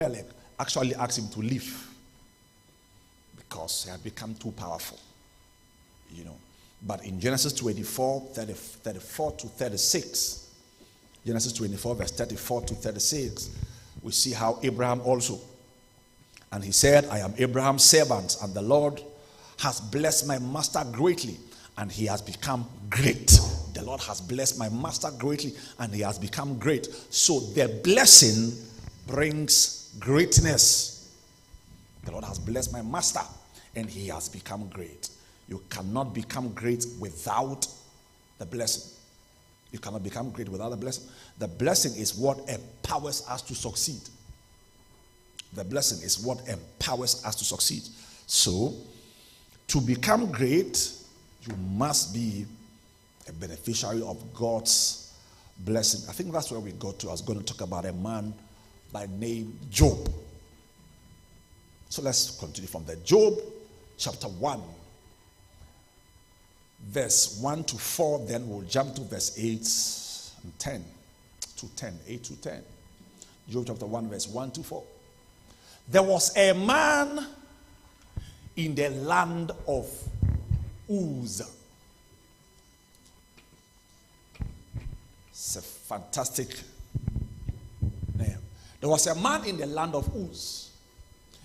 actually asked him to leave because he had become too powerful. But in Genesis 24, 34 to 36, Genesis 24, verse 34 to 36, we see how Abraham also. And he said, I am Abraham's servant, and the Lord has blessed my master greatly, and he has become great. The Lord has blessed my master greatly, and he has become great. So the blessing brings greatness. The Lord has blessed my master, and he has become great. You cannot become great without the blessing. You cannot become great without the blessing. The blessing is what empowers us to succeed. The blessing is what empowers us to succeed. So, to become great, you must be a beneficiary of God's blessing. I think that's where we got to. I was going to talk about a man by name Job. So let's continue from there. Job chapter 1, verse 1 to 4, then we'll jump to verse 8 and 10 to 10, 8 to 10. Job chapter 1, verse 1 to 4. There was a man in the land of Uz. It's a fantastic name. There was a man in the land of Uz.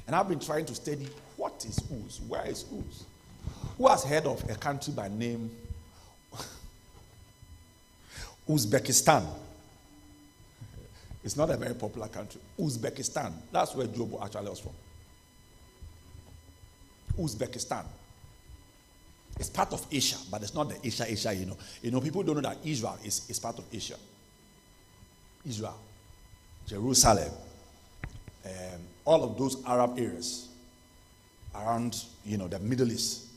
And I've been trying to study, what is Uz? Where is Uz? Who has heard of a country by name Uzbekistan? It's not a very popular country. Uzbekistan. That's where Job actually was from. Uzbekistan. It's part of Asia, but it's not the Asia, people don't know that Israel is part of Asia. Israel, Jerusalem, all of those Arab areas around, the Middle East.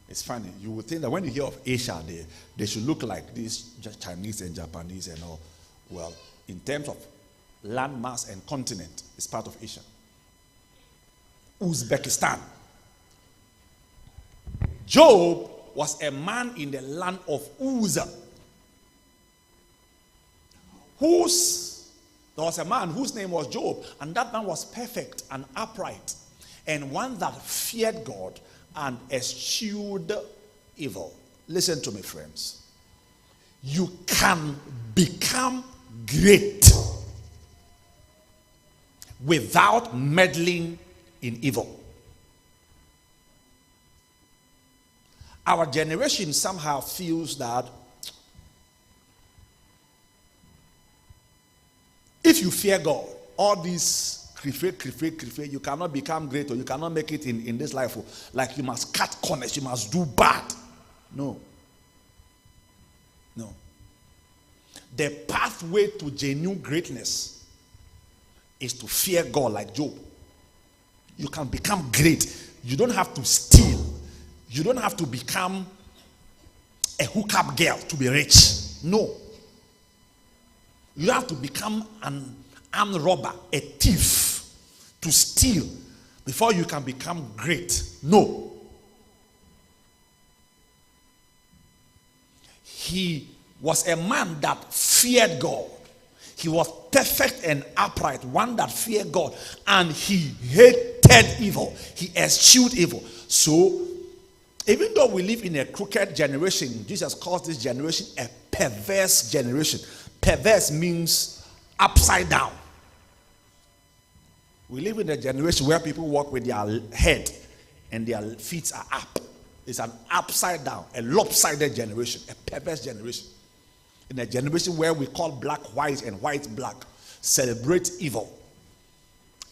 It's funny. You would think that when you hear of Asia, they should look like these Chinese and Japanese and all. Well, in terms of landmass and continent, it's part of Asia. Uzbekistan. Job was a man in the land of Uz. There was a man whose name was Job, and that man was perfect and upright, and one that feared God and eschewed evil. Listen to me, friends. You can become great without meddling in evil. Our generation somehow feels that if you fear God, all these you cannot become great, or you cannot make it in this life. Like you must cut corners, you must do bad. No. The pathway to genuine greatness is to fear God like Job. You can become great. You don't have to steal. You don't have to become a hookup girl to be rich. No. You have to become an armed robber, a thief, to steal before you can become great. No. He was a man that feared God. He was perfect and upright, one that feared God, and he hated evil. He eschewed evil. So, even though we live in a crooked generation, Jesus calls this generation a perverse generation. Perverse means upside down. We live in a generation where people walk with their head and their feet are up. It's an upside down, a lopsided generation, a perverse generation. In a generation where we call black white and white black, celebrate evil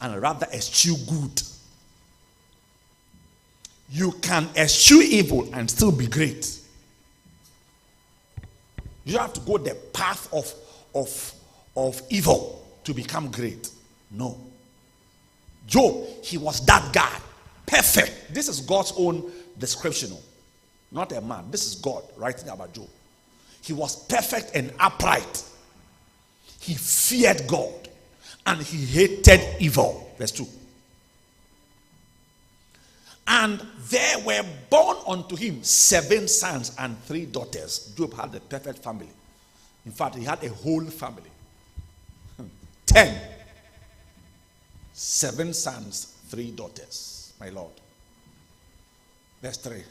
and rather eschew good. You can eschew evil and still be great. You don't have to go the path of evil to become great. No. Job, he was that guy. Perfect. This is God's own description. Not a man. This is God writing about Job. He was perfect and upright. He feared God and he hated evil. Verse 2. And there were born unto him 7 sons and 3 daughters. Job had a perfect family. In fact, he had a whole family. 10. 7 sons, 3 daughters. My Lord. Verse 3.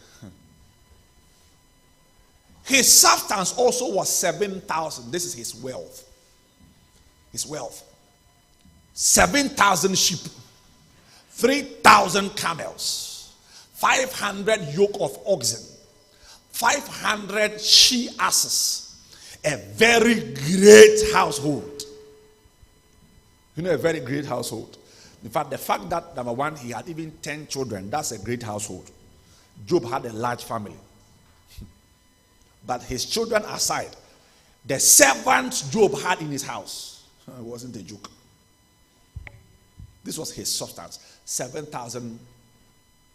His substance also was 7,000. This is his wealth. His wealth. 7,000 sheep, 3,000 camels, 500 yoke of oxen, 500 she asses. A very great household. You know, a very great household. In fact, the fact that, number one, he had even 10 children, that's a great household. Job had a large family. But his children aside, the servants Job had in his house, it wasn't a joke. This was his substance. 7,000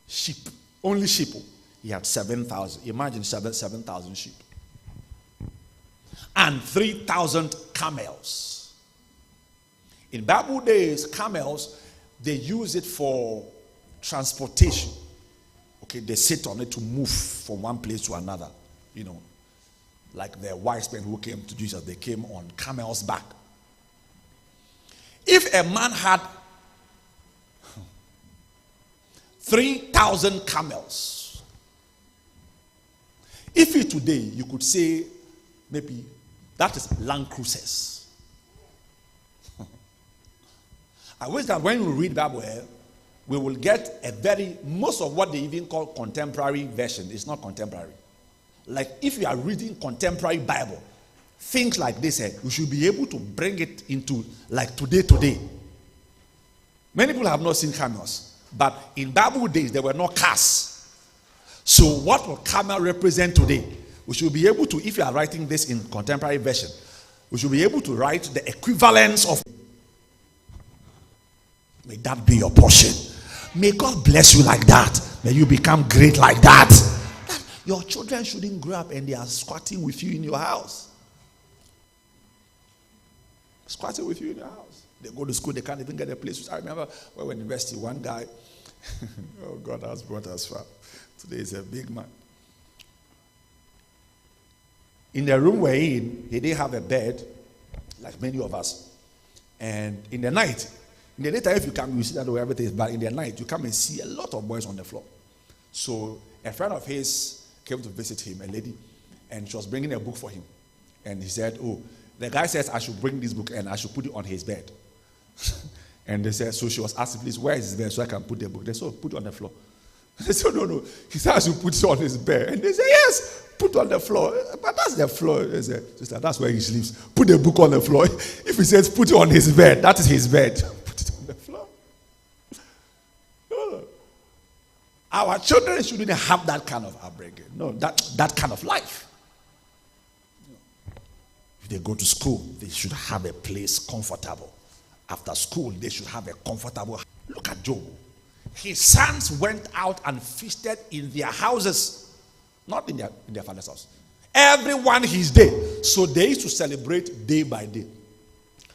sheep. Only sheep. He had 7,000. Imagine 7,000 sheep. And 3,000 camels. In Bible days, camels, they use it for transportation. Okay, they sit on it to move from one place to another. You know, like the wise men who came to Jesus, they came on camel's back. If a man had 3,000 camels, if it today, you could say maybe that is Land Cruisers. I wish that when we read Bible, we will get most of what they even call contemporary version is not contemporary. Like if you are reading contemporary Bible, things like this, you should be able to bring it into like today. Many people have not seen camels, but in Bible days there were no cars. So what will camel represent today? We should be able to, if you are writing this in contemporary version, we should be able to write the equivalence of. May that be your portion. May God bless you like that. May you become great like that. Your children shouldn't grow up and they are squatting with you in your house. Squatting with you in your house. They go to school, they can't even get a place. I remember when we were in university, one guy, oh, God has brought us far. Today is a big man. In the room we're in, he didn't have a bed, like many of us. And in the night, in the daytime, if you come, you see that way everything is bad. In the night, you come and see a lot of boys on the floor. So a friend of his came to visit him, a lady, and she was bringing a book for him. And he said, oh, the guy says I should bring this book and I should put it on his bed. And they said, so she was asking, please, where is his bed so I can put the book? They said, oh, put it on the floor. They said, no. He said I should put it on his bed. And they said, yes, put it on the floor. But that's the floor. They said, sister, that's where he sleeps. Put the book on the floor. If he says put it on his bed, that is his bed. Put it on the floor. No. Our children shouldn't have that kind of upbringing. No, that kind of life. If they go to school, they should have a place comfortable. After school, they should have a comfortable. Look at Job. His sons went out and feasted in their houses, not in their father's house. Everyone his day. So they used to celebrate day by day.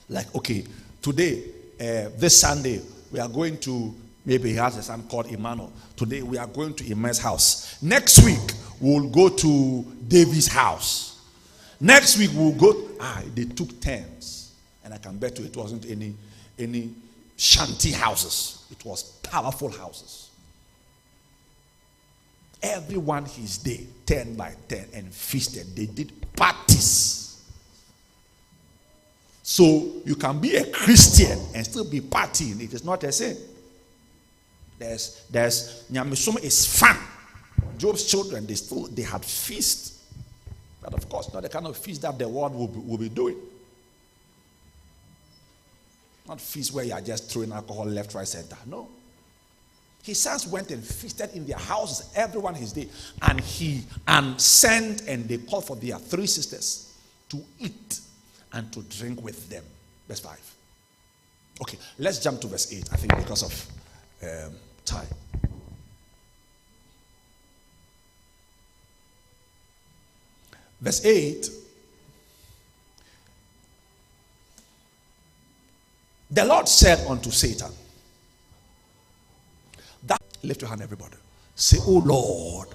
Like, okay, today, this Sunday, we are going to, maybe he has a son called Emmanuel. Today we are going to Emma's house. Next week, we'll go to David's house. Next week, we'll go, they took turns. And I can bet you it wasn't any shanty houses. It was powerful houses. Everyone his day, 10 by 10, and feasted. They did parties. So you can be a Christian and still be partying. It is not a sin. There's Nyamisum is fun. Job's children, they had feast. But of course, not the kind of feast that the world will be doing. Not feast where you are just throwing alcohol left, right, center. No. His sons went and feasted in their houses, everyone his day. And he sent and they called for their 3 sisters to eat and to drink with them. Verse 5. Okay, let's jump to verse 8, I think, because of time. Verse 8. The Lord said unto Satan, lift your hand, everybody. Say, oh Lord,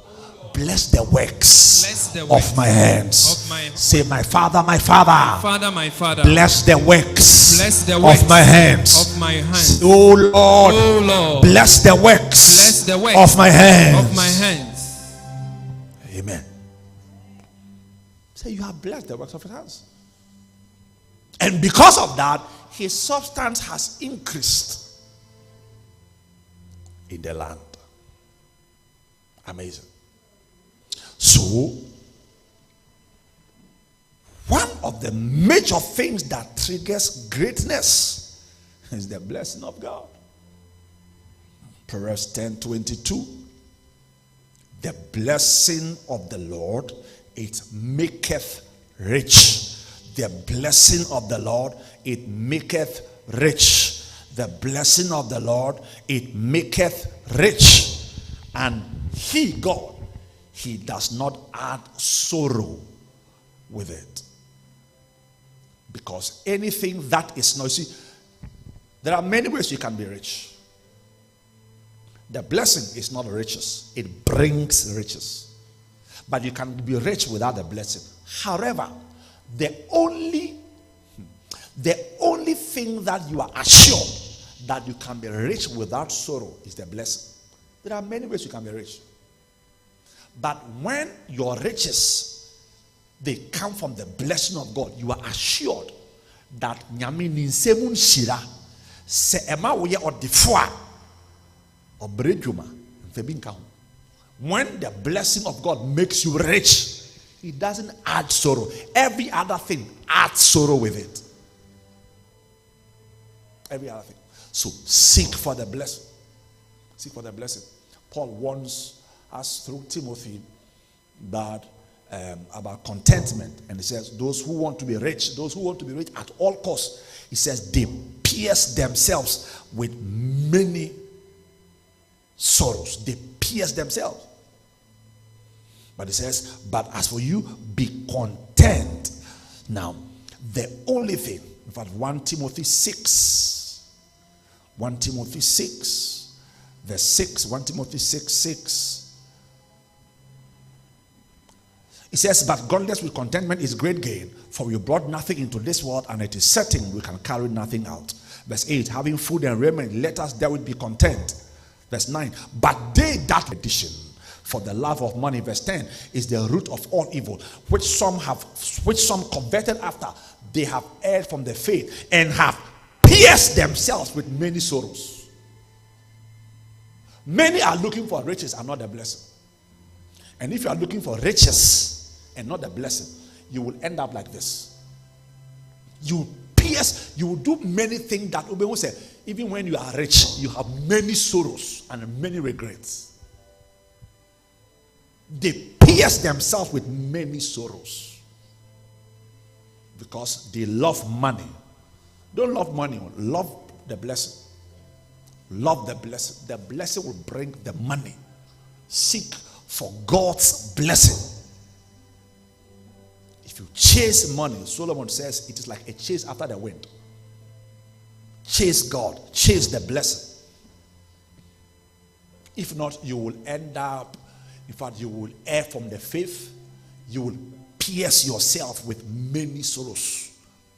bless the works of my hands. Say, my Father, my Father, my Father, bless the works of my hands. Oh Lord, bless the works of my hands. Amen. Say, you have blessed the works of his hands. And because of that, his substance has increased in the land. Amazing. So, one of the major things that triggers greatness is the blessing of God. Proverbs 10:22. The blessing of the Lord, it maketh rich. The blessing of the Lord, it maketh rich. The blessing of the Lord, it maketh rich. And he, God, he does not add sorrow with it. Because anything that is not, see, there are many ways you can be rich. The blessing is not riches, it brings riches. But you can be rich without the blessing. However, the only thing that you are assured that you can be rich without sorrow is the blessing. There are many ways you can be rich. But when your riches, they come from the blessing of God, you are assured that nyame ninsemun shira se ema wo ye odifo a obredwuma mfebinka ho. When the blessing of God makes you rich, it doesn't add sorrow. Every other thing adds sorrow with it. Every other thing. So seek for the blessing. Seek for the blessing. Paul warns us through Timothy that about contentment, and he says those who want to be rich at all costs, he says they pierce themselves with many sorrows. They pierce themselves. But he says, but as for you, be content. Now, the only thing, in fact, 1 Timothy 6, verse 6, 1 Timothy 6. It says, but godliness with contentment is great gain, for we brought nothing into this world, and it is certain we can carry nothing out. Verse 8, having food and raiment, let us therewith be content. Verse 9, but they that addition, for the love of money, verse 10, is the root of all evil, which some coveted after. They have erred from the faith and have pierced themselves with many sorrows. Many are looking for riches and not the blessing. And if you are looking for riches and not the blessing, you will end up like this. You will do many things that Ube will say, even when you are rich, you have many sorrows and many regrets. They pierce themselves with many sorrows because they love money. Don't love money, love the blessing. Love the blessing. The blessing will bring the money. Seek for God's blessing. If you chase money, Solomon says it is like a chase after the wind. Chase God, chase the blessing. If not, you will end up, in fact, you will err from the faith. You will pierce yourself with many sorrows.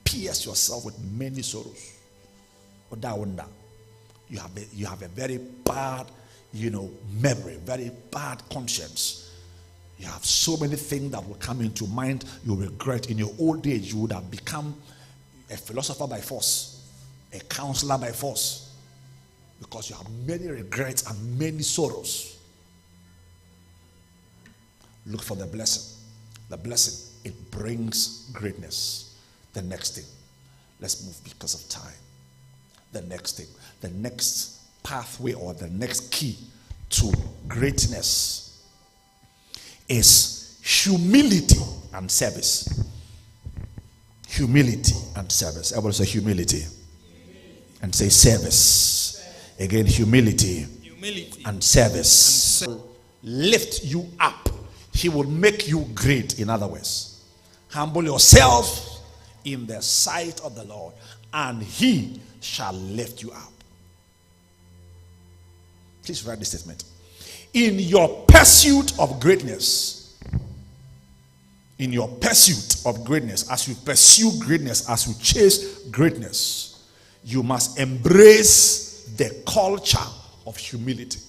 Pierce yourself with many sorrows. You have a very bad, memory, very bad conscience. You have so many things that will come into mind. You regret. In your old age, you would have become a philosopher by force, a counselor by force, because you have many regrets and many sorrows. Look for the blessing. The blessing, it brings greatness. The next thing, let's move because of time. The next thing, the next pathway or the next key to greatness is humility and service. Humility and service. Everybody say humility. And say service. Again, humility and service. Lift you up. He will make you great. In other words, humble yourself in the sight of the Lord, and he shall lift you up. Please write this statement. In your pursuit of greatness, in your pursuit of greatness, as you pursue greatness, as you chase greatness, you must embrace the culture of humility.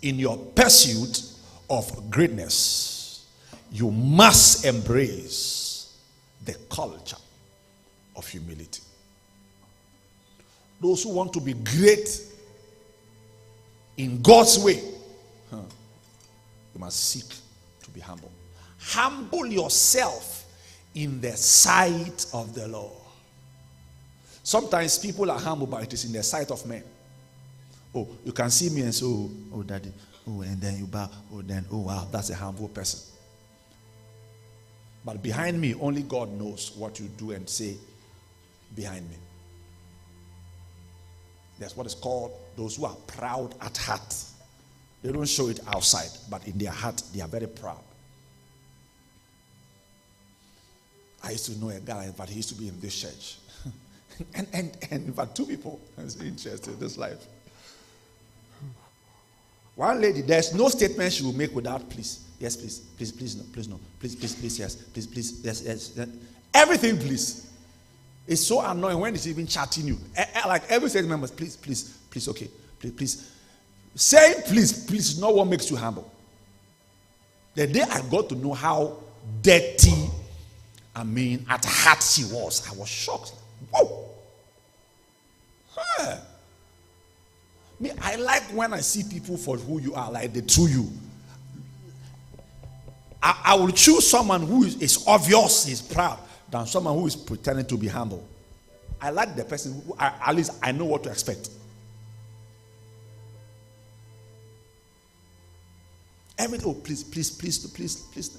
In your pursuit of greatness, you must embrace the culture of humility. Those who want to be great in God's way, you must seek to be humble. Humble yourself in the sight of the Lord. Sometimes people are humble, but it is in the sight of men. Oh, you can see me and say, oh, daddy, oh, and then you bow, oh, then, oh, wow, that's a humble person. But behind me, only God knows what you do and say behind me. That's what is called those who are proud at heart. They don't show it outside, but in their heart, they are very proud. I used to know a guy, but he used to be in this church. and in fact, two people. It's interesting, this life. One lady, there's no statement she will make without please. Yes, please. Please, please, no. Please, no. Please, please, please, yes. Please, please, yes, yes. Everything, please. It's so annoying when it's even chatting you. Like every state member, please, please, please, okay. Please, please. Saying please, please is not what makes you humble. The day I got to know how dirty, at heart she was, I was shocked. Whoa. Huh. Me, I like when I see people for who you are, like the true you. I will choose someone who is obvious, is proud, than someone who is pretending to be humble. I like the person who, at least I know what to expect. Everything, oh, please, please, please, please, please.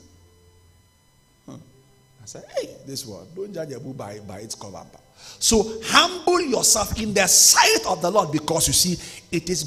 I said, hey, this one, don't judge a book by its cover. So humble yourself in the sight of the Lord, because you see, it is